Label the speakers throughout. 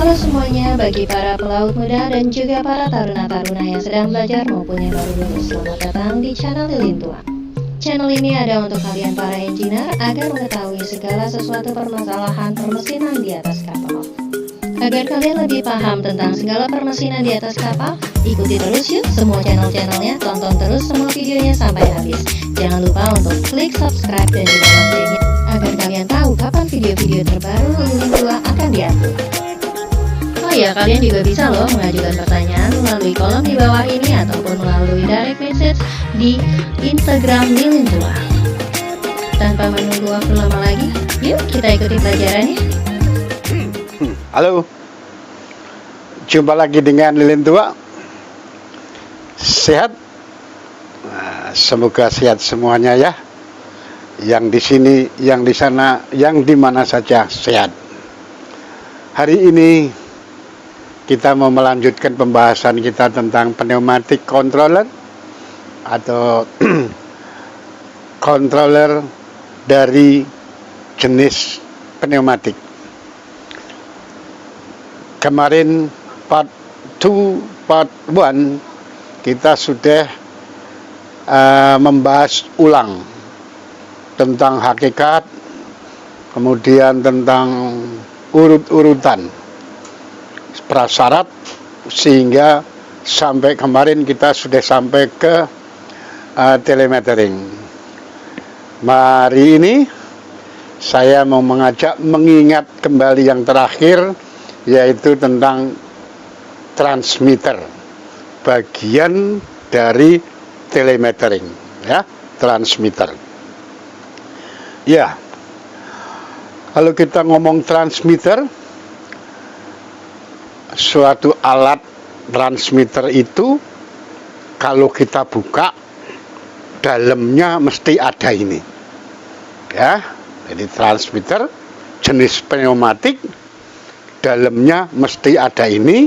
Speaker 1: Halo semuanya, bagi para pelaut muda dan juga para taruna-taruna yang sedang belajar maupun yang baru lulus, selamat datang di channel Lilin Tua. Channel ini ada untuk kalian para engineer agar mengetahui segala sesuatu permasalahan permesinan di atas kapal. Agar kalian lebih paham tentang segala permesinan di atas kapal, ikuti terus yuk semua channel-channelnya, tonton terus semua videonya sampai habis. Jangan lupa untuk klik subscribe dan juga loncengnya agar kalian tahu kapan video-video terbaru Lilin Tua akan diupload. Oh ya, kalian juga bisa loh mengajukan pertanyaan melalui kolom di bawah ini ataupun melalui direct message di Instagram Lilin Tua. Tanpa menunggu waktu lama lagi, yuk kita ikuti pelajarannya.
Speaker 2: Halo, jumpa lagi dengan Lilin Tua. Sehat? Nah, semoga sehat semuanya ya. Yang di sini, yang di sana, yang di mana saja sehat. Hari ini kita mau melanjutkan pembahasan kita tentang pneumatic controller atau controller dari jenis pneumatik. Kemarin part 2, part 1 kita sudah membahas ulang tentang hakikat, kemudian tentang urut-urutan prasyarat, sehingga sampai kemarin kita sudah sampai ke telemetering. Hari ini saya mau mengajak mengingat kembali yang terakhir, yaitu tentang transmitter, bagian dari telemetering ya, transmitter. Ya, kalau kita ngomong transmitter, suatu alat transmitter itu kalau kita buka, dalamnya mesti ada ini ya. Jadi transmitter jenis pneumatik, dalamnya mesti ada ini,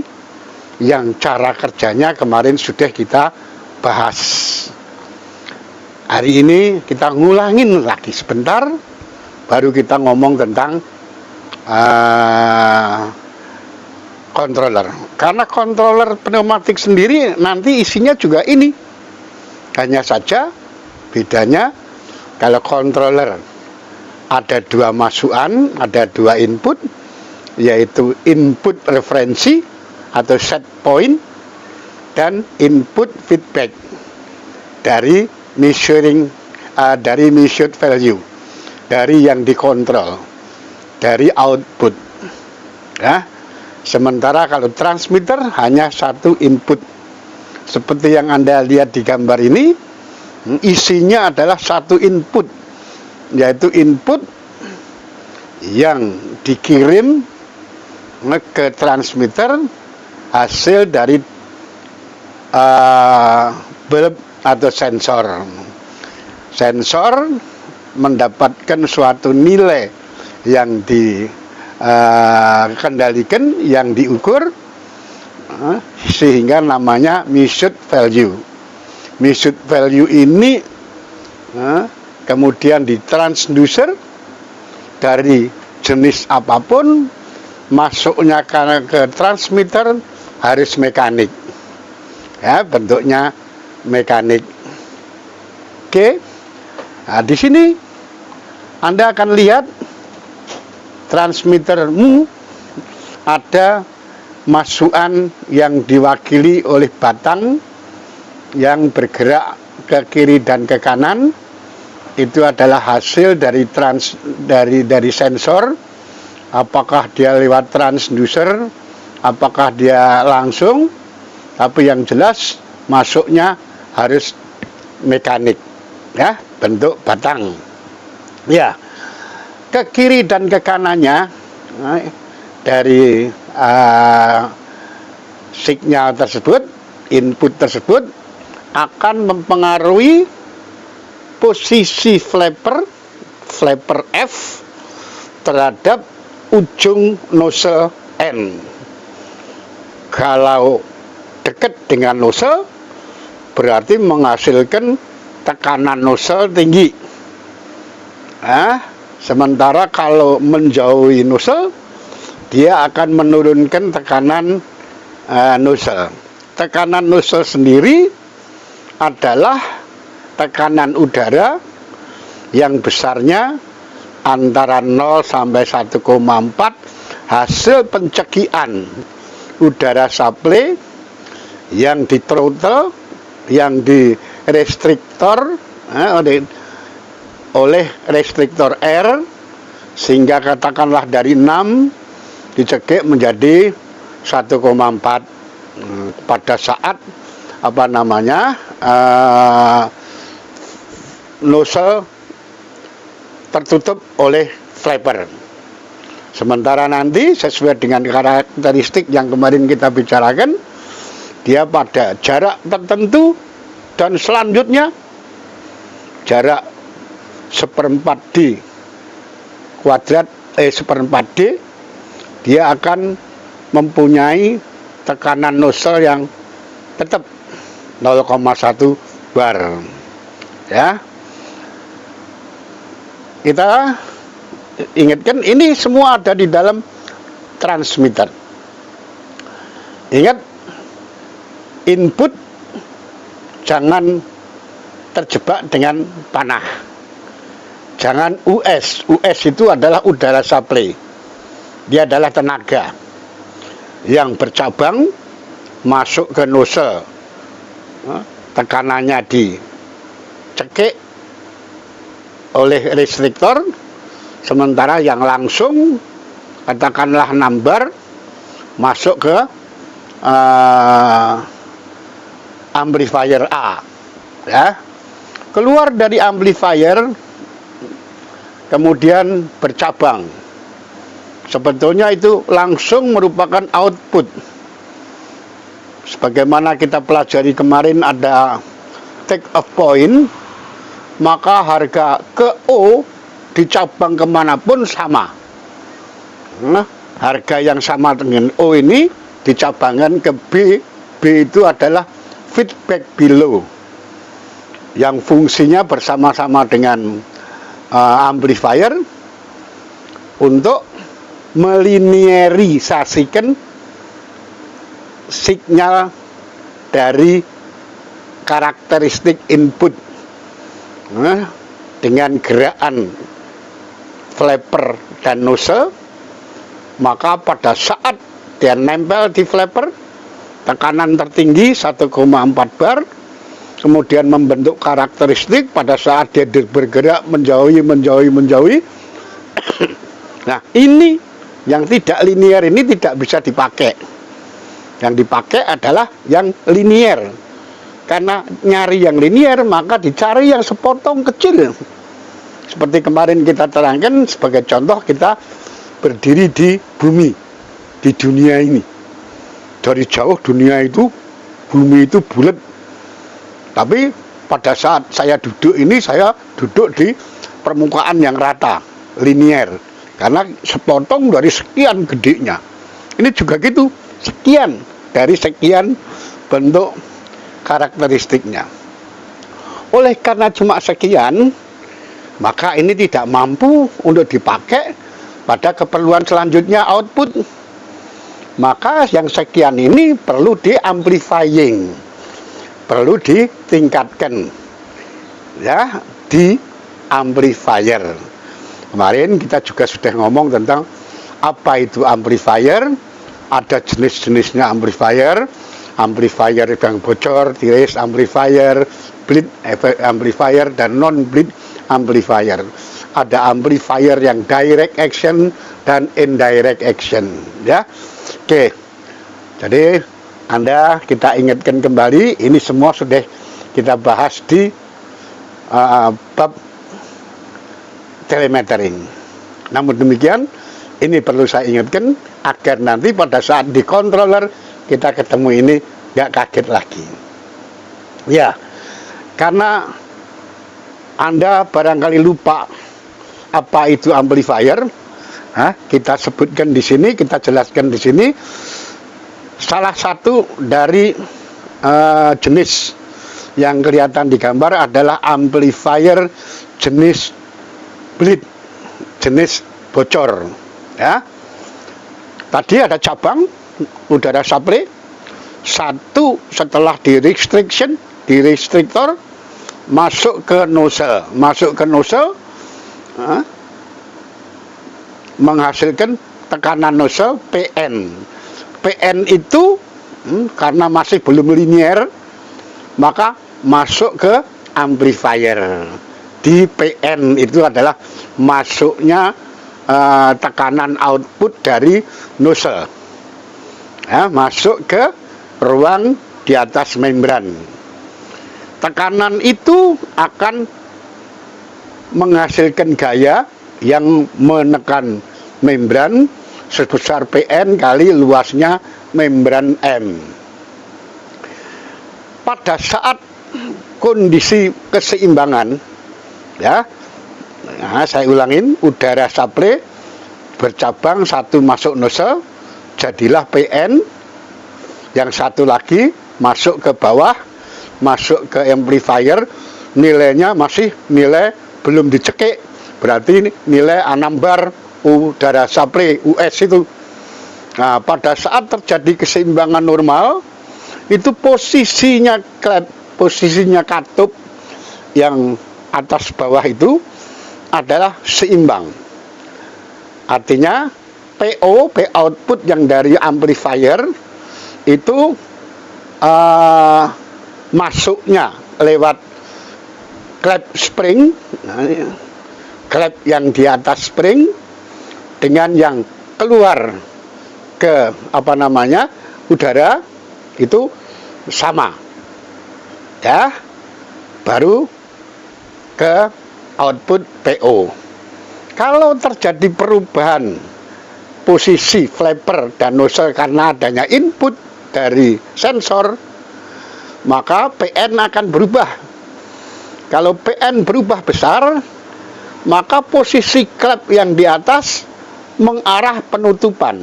Speaker 2: yang cara kerjanya kemarin sudah kita bahas. Hari ini kita ngulangin lagi sebentar, baru kita ngomong tentang controller. Karena controller pneumatik sendiri nanti isinya juga ini. Hanya saja bedanya, kalau controller ada dua masukan, ada dua input, yaitu input referensi atau set point dan input feedback dari measuring, dari measured value, dari yang dikontrol, dari output ya. Sementara kalau transmitter hanya satu input, seperti yang Anda lihat di gambar ini, isinya adalah satu input, yaitu input yang dikirim ke transmitter, hasil dari bulb atau sensor. Sensor mendapatkan suatu nilai yang dikendalikan, yang diukur, sehingga namanya measured value. Measured value ini kemudian ditransducer dari jenis apapun, masuknya ke transmitter harus mekanik ya, bentuknya mekanik. Oke, nah di sini Anda akan lihat transmittermu ada masukan yang diwakili oleh batang yang bergerak ke kiri dan ke kanan. Itu adalah hasil dari sensor. Apakah dia lewat transducer, apakah dia langsung, tapi yang jelas masuknya harus mekanik ya, bentuk batang ya. Ke kiri dan ke kanannya dari sinyal tersebut, input tersebut akan mempengaruhi posisi flapper F terhadap ujung nozzle N. Kalau dekat dengan nozzle berarti menghasilkan tekanan nozzle tinggi. Sementara kalau menjauhi nozzle dia akan menurunkan tekanan nozzle. Tekanan nozzle sendiri adalah tekanan udara yang besarnya antara 0 sampai 1,4 hasil pencekian udara supply yang di throttle, yang di restriktor oleh restriktor air, sehingga katakanlah dari 6 dicekik menjadi 1,4 pada saat nozzle tertutup oleh flapper. Sementara nanti sesuai dengan karakteristik yang kemarin kita bicarakan, dia pada jarak tertentu dan selanjutnya jarak 1/4 D kuadrat 1/4 D, dia akan mempunyai tekanan nozzle yang tetap 0,1 bar. Ya, kita ingatkan ini semua ada di dalam transmitter. Ingat, input jangan terjebak dengan panah. Jangan US. US itu adalah udara supply. Dia adalah tenaga yang bercabang masuk ke nozzle. Tekanannya dicekik oleh restriktor, sementara yang langsung katakanlah 6 bar masuk ke amplifier A, ya. Keluar dari amplifier kemudian bercabang. Sebetulnya itu langsung merupakan output. Sebagaimana kita pelajari kemarin ada take off point, maka harga ke O di cabang kemanapun sama. Nah, harga yang sama dengan O ini dicabangkan ke B. B itu adalah feedback below, yang fungsinya bersama-sama dengan amplifier untuk melinearisasikan sinyal dari karakteristik input dengan gerakan flapper dan nozzle. Maka pada saat dia nempel di flapper, tekanan tertinggi 1,4 bar, kemudian membentuk karakteristik pada saat dia bergerak menjauhi. Nah, ini yang tidak linear ini tidak bisa dipakai. Yang dipakai adalah yang linear. Karena nyari yang linear, maka dicari yang sepotong kecil. Seperti kemarin kita terangkan, sebagai contoh kita berdiri di bumi, di dunia ini. Dari jauh dunia itu, bumi itu bulat. Tapi pada saat saya duduk ini, saya duduk di permukaan yang rata, linear. Karena sepotong dari sekian gedenya. Ini juga gitu, sekian dari sekian bentuk karakteristiknya. Oleh karena cuma sekian, maka ini tidak mampu untuk dipakai pada keperluan selanjutnya output. Maka yang sekian ini perlu di-amplifying, perlu ditingkatkan, ya, di amplifier. Kemarin kita juga sudah ngomong tentang apa itu amplifier. Ada jenis-jenisnya amplifier. Amplifier yang bocor, tiris amplifier, bleed amplifier, dan non-bleed amplifier. Ada amplifier yang direct action dan indirect action, ya. Oke. Jadi kita ingatkan kembali, ini semua sudah kita bahas di bab telemetering. Namun demikian, ini perlu saya ingatkan agar nanti pada saat di controller kita ketemu ini nggak kaget lagi. Ya, karena Anda barangkali lupa apa itu amplifier, kita sebutkan di sini, kita jelaskan di sini. Salah satu dari jenis yang kelihatan di gambar adalah amplifier jenis bleed, jenis bocor, ya. tadi ada cabang udara supply, satu setelah di restrictor masuk ke nozzle, menghasilkan tekanan nozzle PN. PN itu karena masih belum linier, maka masuk ke amplifier. Di PN itu adalah masuknya tekanan output dari nozzle, ya, masuk ke ruang di atas membran. Tekanan itu akan menghasilkan gaya yang menekan membran sebesar PN kali luasnya membran M. Pada saat kondisi keseimbangan, ya, nah, saya ulangin, udara supply bercabang, satu masuk nozzle, jadilah PN, yang satu lagi masuk ke bawah, masuk ke amplifier, nilainya masih nilai belum dicekik, berarti nilai 6 bar udara supply US itu. Nah, pada saat terjadi keseimbangan normal, itu posisinya katup yang atas bawah itu adalah seimbang. Artinya PO, P output yang dari amplifier itu masuknya lewat klep spring, klep yang di atas spring, dengan yang keluar ke udara itu sama, ya, baru ke output PO. Kalau terjadi perubahan posisi flapper dan nozzle karena adanya input dari sensor, maka PN akan berubah. Kalau PN berubah besar, maka posisi klep yang di atas mengarah penutupan.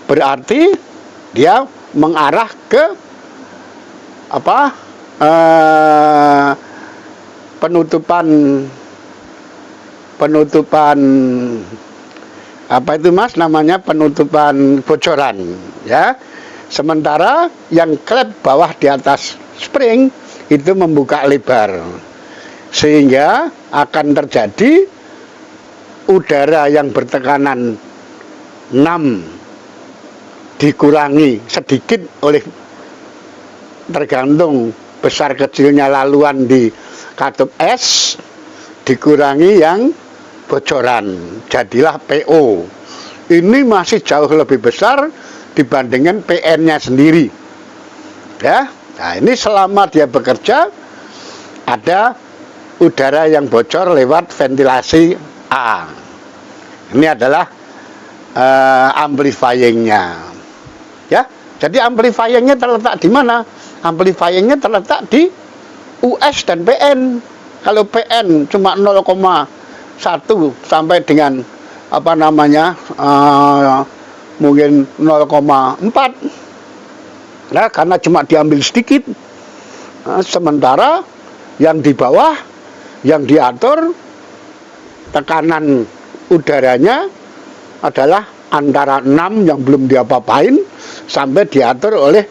Speaker 2: Berarti dia mengarah ke penutupan apa itu Mas namanya, penutupan bocoran, ya. Sementara yang klep bawah di atas spring itu membuka lebar, sehingga akan terjadi udara yang bertekanan 6 dikurangi sedikit oleh tergantung besar kecilnya laluan di katup S, dikurangi yang bocoran, jadilah PO. Ini masih jauh lebih besar dibandingkan PN-nya sendiri, ya. Nah, ini selama dia bekerja ada udara yang bocor lewat ventilasi A. Ini adalah amplifyingnya, ya. Jadi amplifyingnya terletak di mana? Amplifyingnya terletak di US dan PN. Kalau PN cuma 0,1 sampai dengan mungkin 0,4, nah, karena cuma diambil sedikit. Nah, sementara yang di bawah yang diatur tekanan udaranya adalah antara 6 yang belum diapa-apain sampai diatur oleh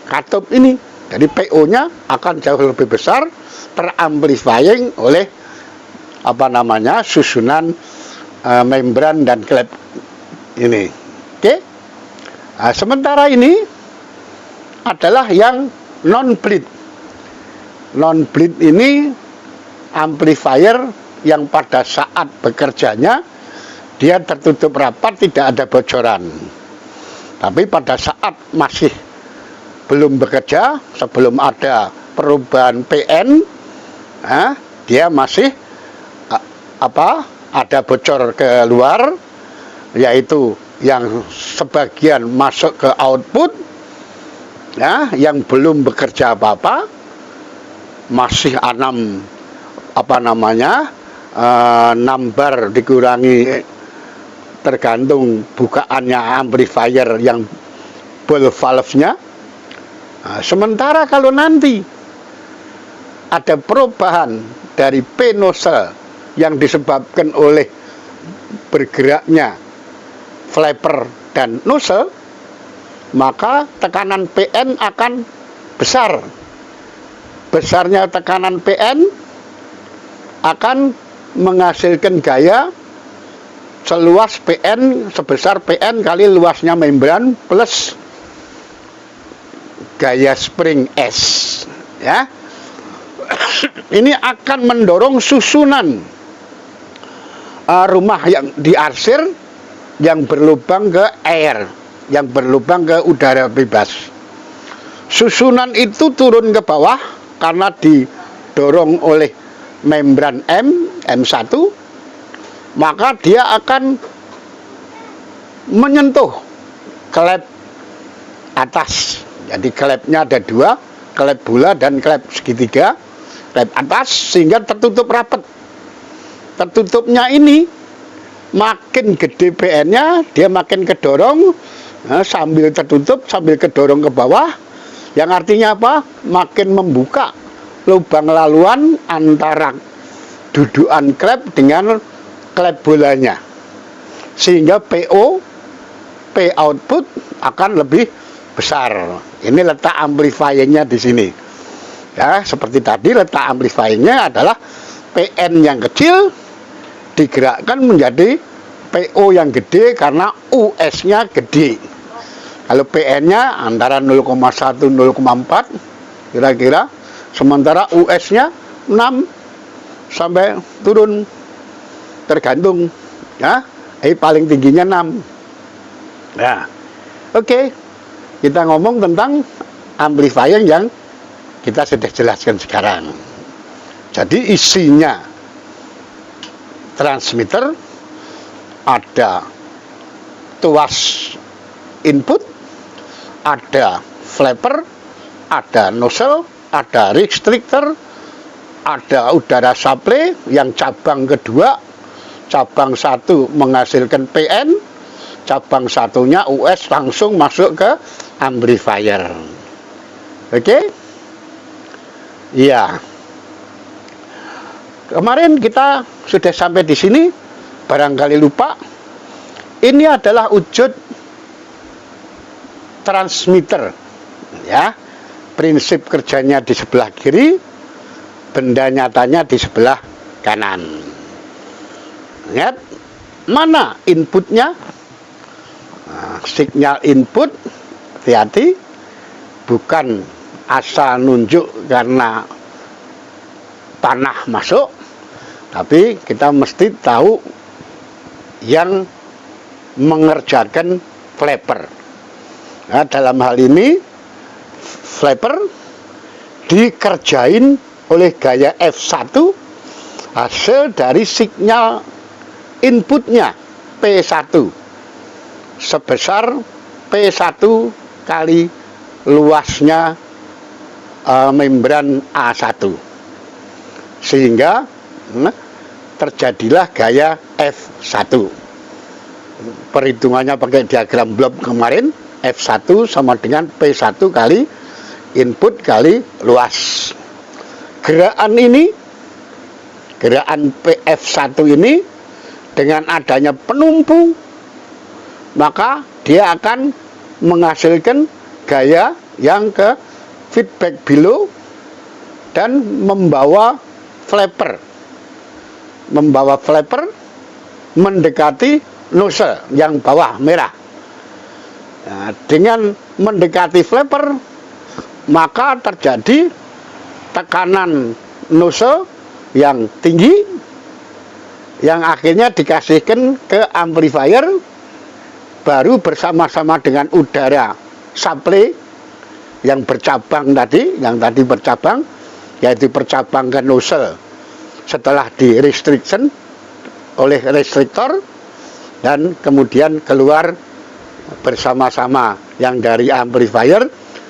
Speaker 2: katup ini. Jadi PO-nya akan jauh lebih besar, teramplifying oleh susunan membran dan klep ini. Oke. Nah, sementara ini adalah yang non-bleed. Non-bleed ini amplifier yang pada saat bekerjanya dia tertutup rapat, tidak ada bocoran. Tapi pada saat masih belum bekerja, sebelum ada perubahan PN, dia masih ada bocor ke luar, yaitu yang sebagian masuk ke output, ya, yang belum bekerja apa-apa, masih 6 bar dikurangi tergantung bukaannya amplifier yang ball valve-nya. Nah, sementara kalau nanti ada perubahan dari P nozzle yang disebabkan oleh bergeraknya flapper dan nozzle, maka tekanan PN akan besar. Besarnya tekanan PN akan menghasilkan gaya seluas PN, sebesar PN kali luasnya membran plus gaya spring S, ya. Ini akan mendorong susunan rumah yang diarsir yang berlubang ke air, yang berlubang ke udara bebas. Susunan itu turun ke bawah karena didorong oleh membran M1, maka dia akan menyentuh klep atas. Jadi klepnya ada dua, klep bola dan klep segitiga, klep atas, sehingga tertutup rapat. Tertutupnya ini makin gede PN-nya, dia makin kedorong, sambil tertutup, sambil kedorong ke bawah, yang artinya apa? Makin membuka lubang laluan antara dudukan klep dengan klep bolanya, sehingga PO, P output akan lebih besar. Ini letak amplifiernya di sini. Ya, seperti tadi letak amplifiernya adalah PN yang kecil digerakkan menjadi PO yang gede karena US-nya gede. Kalau PN-nya antara 0,1 0,4 kira-kira, sementara US-nya 6 sampai turun tergantung, ya. Paling tingginya 6. Nah, oke. Kita ngomong tentang amplifier yang kita sudah jelaskan sekarang. Jadi isinya transmitter, ada tuas input, ada flapper, ada nozzle, ada restrictor, ada udara supply yang cabang kedua, cabang 1 menghasilkan PN, cabang satunya US langsung masuk ke amplifier. Oke? Iya. Kemarin kita sudah sampai di sini, barangkali lupa. Ini adalah wujud transmitter, ya. Prinsip kerjanya di sebelah kiri, benda nyatanya di sebelah kanan. Lihat, mana inputnya? Nah, sinyal input, hati-hati, bukan asal nunjuk karena tanah masuk, tapi kita mesti tahu yang mengerjakan flapper. Nah, dalam hal ini flapper dikerjain oleh gaya F1 hasil dari sinyal inputnya P1 sebesar P1 kali luasnya membran A1, sehingga terjadilah gaya F1. Perhitungannya pakai diagram Bloch kemarin, F1 sama dengan P1 kali input kali luas. Gerakan ini, gerakan PF1 ini dengan adanya penumpu, maka dia akan menghasilkan gaya yang ke feedback below dan membawa flapper mendekati nozzle yang bawah merah. Nah, dengan mendekati flapper, maka terjadi tekanan nozzle yang tinggi yang akhirnya dikasihkan ke amplifier, baru bersama-sama dengan udara supply yang bercabang tadi, yang tadi bercabang, yaitu bercabang ke nozzle setelah di restriction oleh restriktor, dan kemudian keluar bersama-sama yang dari amplifier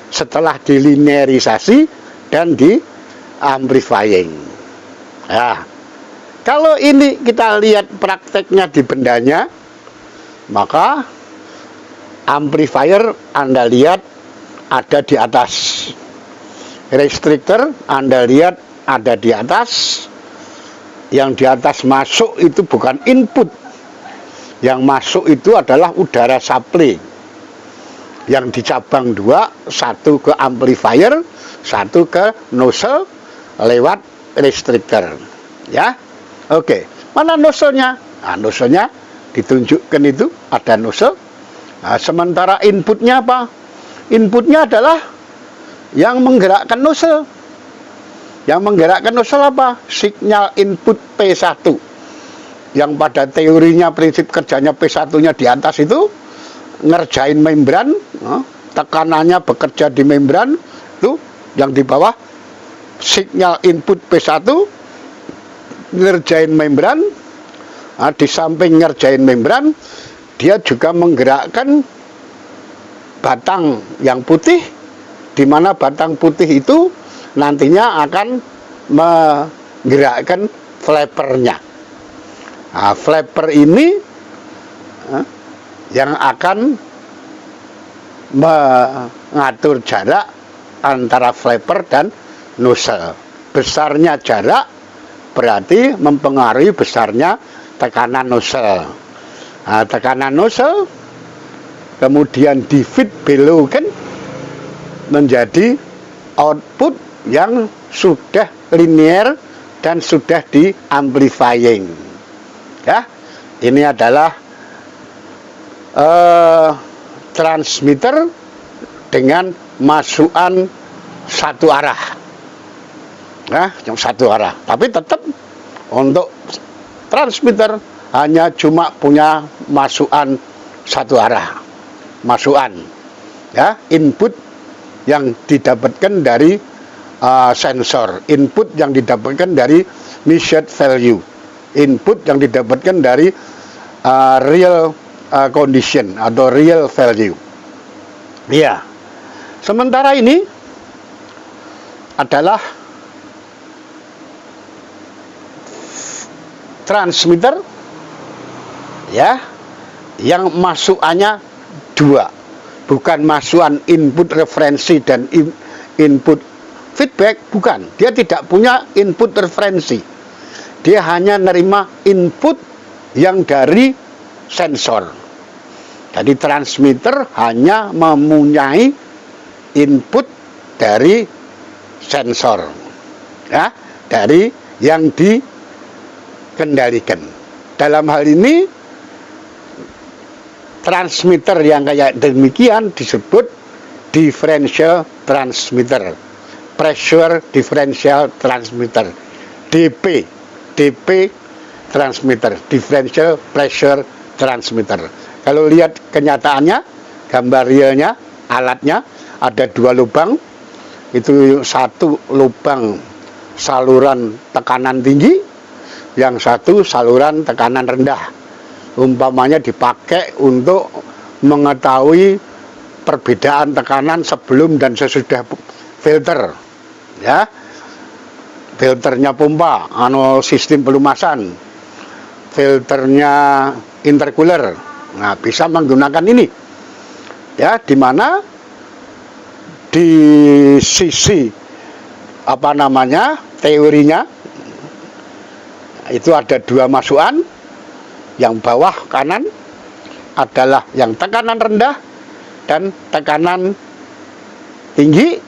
Speaker 2: setelah dilinearisasi dan di amplifying. Nah, kalau ini kita lihat prakteknya di bendanya, maka amplifier Anda lihat ada di atas, restrictor Anda lihat ada di atas. Yang di atas masuk itu bukan input, Yang masuk itu adalah udara supply yang dicabang dua, satu ke amplifier, satu ke nozzle lewat restrictor. Ya, oke. Mana nozzle-nya? Nah, nozzle-nya ditunjukkan itu ada nozzle. Nah, sementara inputnya apa? Inputnya adalah yang menggerakkan nozzle. Yang menggerakkan nozzle apa? Sinyal input P1. Yang pada teorinya prinsip kerjanya P1-nya di atas itu ngerjain membran, tekanannya bekerja di membran, itu yang di bawah sinyal input P1 ngerjain membran. Nah, di samping ngerjain membran, dia juga menggerakkan batang yang putih, di mana batang putih itu nantinya akan menggerakkan flapernya. Nah, flapper ini yang akan mengatur jarak antara flapper dan nozzle. Besarnya jarak berarti mempengaruhi besarnya tekanan nozzle. Nah, tekanan nozzle kemudian di feed belowkan menjadi output yang sudah linear dan sudah di amplifying. Ya, ini adalah transmitter dengan masukan satu arah. Nah, yang satu arah. Tapi tetap untuk transmitter hanya cuma punya masukan satu arah. Masukan, ya, input yang didapatkan dari sensor, input yang didapatkan dari measured value, input yang didapatkan dari real condition atau real value. Ya, sementara ini adalah transmitter, ya, yang masukannya dua, bukan masukan input referensi dan input feedback, bukan. Dia tidak punya input referensi. Dia hanya nerima input yang dari sensor. Jadi transmitter hanya mempunyai input dari sensor, ya, dari yang dikendalikan. Dalam hal ini transmitter yang kayak demikian disebut differential transmitter, pressure differential transmitter, DP transmitter, differential pressure transmitter. Kalau lihat kenyataannya, gambar realnya, alatnya ada dua lubang. Itu satu lubang saluran tekanan tinggi, yang satu saluran tekanan rendah. Umpamanya dipakai untuk mengetahui perbedaan tekanan sebelum dan sesudah filter, ya. Filternya pompa, sistem pelumasan, filternya intercooler. Nah, bisa menggunakan ini, ya, di mana di sisi teorinya itu ada dua masukan. Yang bawah kanan adalah yang tekanan rendah dan tekanan tinggi.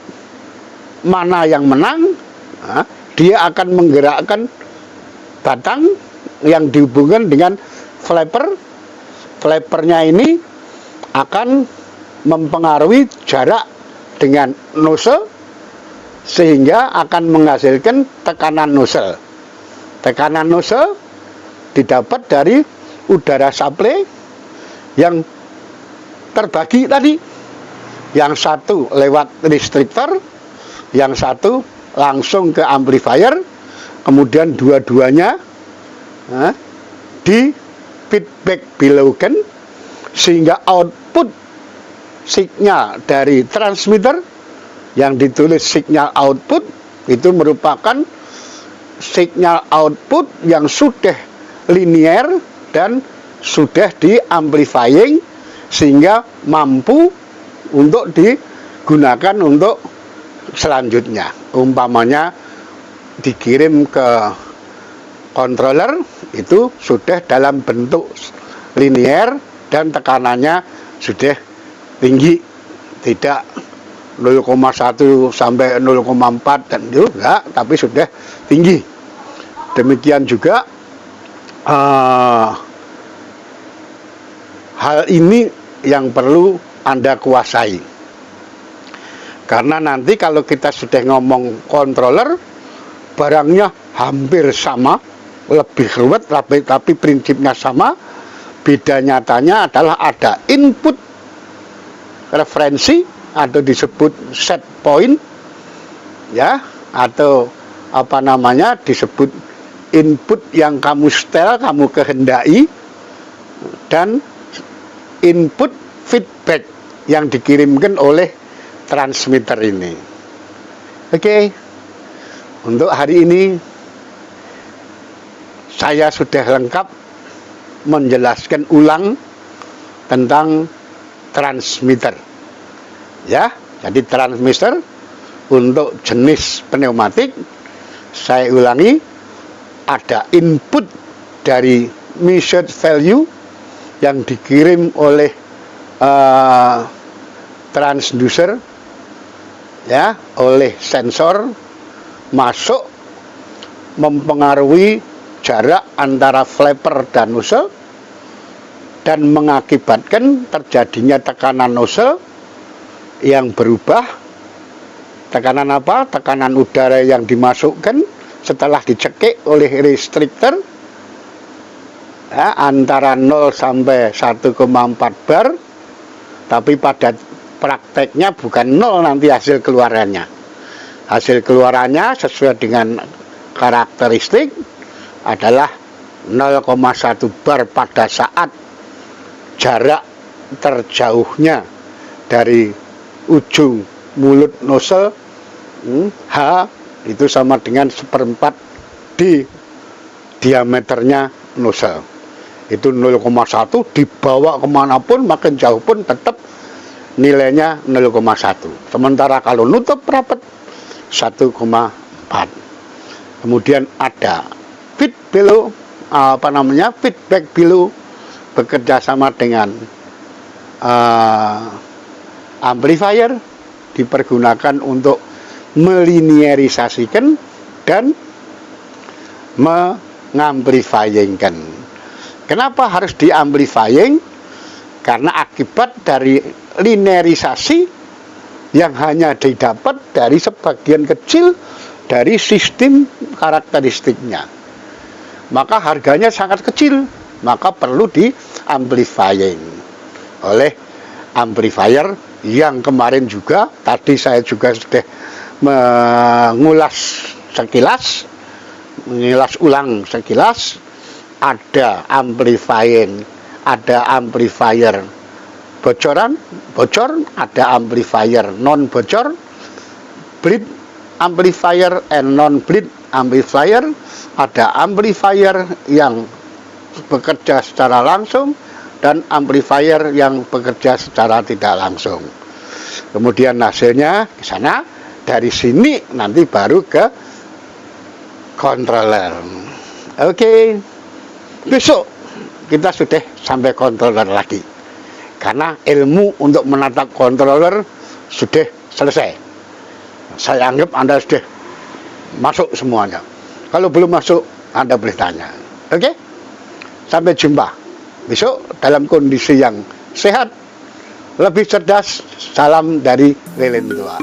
Speaker 2: Mana yang menang? Nah, dia akan menggerakkan batang yang dihubungkan dengan flapper. Flappernya ini akan mempengaruhi jarak dengan nozzle sehingga akan menghasilkan tekanan nozzle. Tekanan nozzle didapat dari udara supply yang terbagi tadi. Yang satu lewat restrictor, yang satu langsung ke amplifier, kemudian dua-duanya di feedback belowkan sehingga output sinyal dari transmitter yang ditulis sinyal output itu merupakan sinyal output yang sudah linear dan sudah di amplifying sehingga mampu untuk digunakan untuk selanjutnya. Umpamanya dikirim ke controller, itu sudah dalam bentuk linier dan tekanannya sudah tinggi, tidak 0,1 sampai 0,4 dan itu enggak, tapi sudah tinggi. Demikian juga hal ini yang perlu Anda kuasai. Karena nanti kalau kita sudah ngomong controller, barangnya hampir sama, lebih ruwet, tapi prinsipnya sama. Beda nyatanya adalah ada input referensi atau disebut set point, ya, atau apa namanya, disebut input yang kamu setel, kamu kehendaki, dan input feedback yang dikirimkan oleh transmitter ini. Oke. Untuk hari ini saya sudah lengkap menjelaskan ulang tentang transmitter. Ya, jadi transmitter untuk jenis pneumatik, saya ulangi, ada input dari measured value yang dikirim oleh transducer, ya, oleh sensor, masuk mempengaruhi jarak antara flapper dan nozzle dan mengakibatkan terjadinya tekanan nozzle yang berubah. Tekanan apa? Tekanan udara yang dimasukkan setelah dicekik oleh restrictor, ya, antara 0 sampai 1,4 bar, tapi pada prakteknya bukan 0 nanti hasil keluarannya. Hasil keluarannya sesuai dengan karakteristik adalah 0,1 bar pada saat jarak terjauhnya dari ujung mulut nozzle H itu sama dengan 1/4 di diameternya nozzle. Itu 0,1 dibawa kemanapun, makin jauh pun tetap nilainya 0,1. Sementara kalau nutup rapat 1,4. Kemudian ada feedback below bekerja sama dengan amplifier, dipergunakan untuk melinearisasikan dan mengamplifyingkan. Kenapa harus diamplifying? Karena akibat dari linearisasi yang hanya didapat dari sebagian kecil dari sistem karakteristiknya, maka harganya sangat kecil, maka perlu diamplifying oleh amplifier yang kemarin juga tadi saya juga sudah mengulas ulang sekilas. Ada amplifier bocor, ada amplifier non bocor, bleed amplifier and non bleed amplifier, ada amplifier yang bekerja secara langsung dan amplifier yang bekerja secara tidak langsung. Kemudian hasilnya ke sana, dari sini nanti baru ke controller. Oke. Besok kita sudah sampai controller lagi. Karena ilmu untuk menatap controller sudah selesai. Saya anggap Anda sudah masuk semuanya. Kalau belum masuk, Anda boleh tanya. Oke? Sampai jumpa besok dalam kondisi yang sehat, lebih cerdas. Salam dari lilin tua.